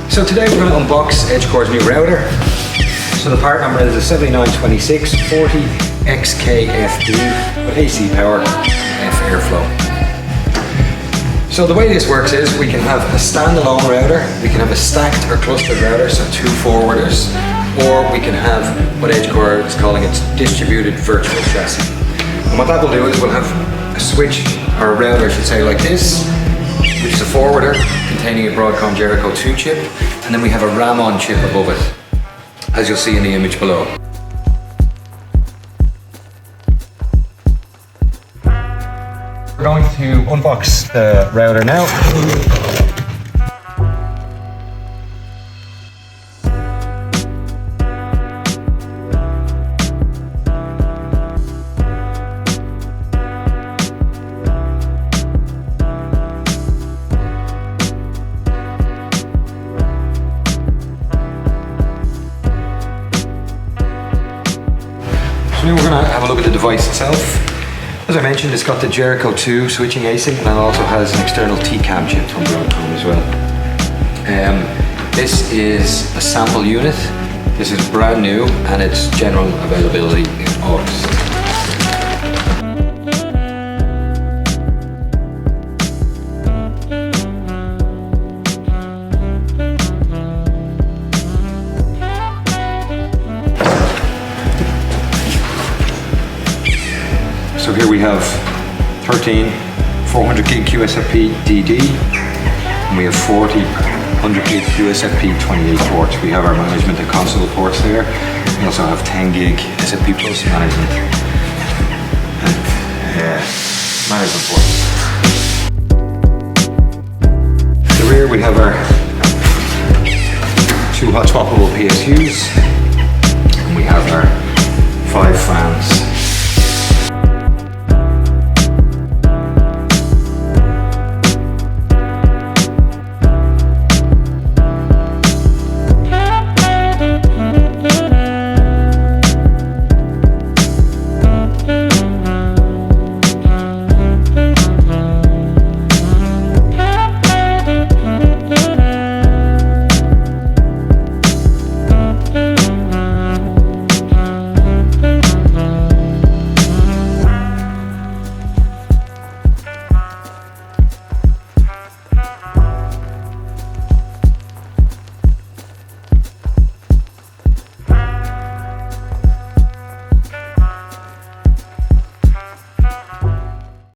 So today we're going to unbox EdgeCore's new router. So the part number is a 792640 XKFB with AC power, F airflow. So the way this works is we can have a standalone router, we can have a stacked or clustered router, so 2 forwarders, or we can have what EdgeCore is calling its distributed virtual chassis. And what that will do is we'll have a switch, or a router I should say, like this, which is a forwarder containing a Broadcom Jericho 2 chip, and then we have a Ramon chip above it, as you'll see in the image below. We're going to unbox the router now. So now we're going to have a look at the device itself. As I mentioned, it's got the Jericho 2 switching ASIC, and it also has an external TCAM chip from Broadcom as well. This is a sample unit. This is brand new, and it's general availability in August. So here we have 13 400 gig QSFP DD, and we have 40 100 gig QSFP 28 ports. We have our management and console ports there. We also have 10 gig SFP Plus management and management ports. At the rear we have our 2 hot swappable PSUs, and we have our 5 fans.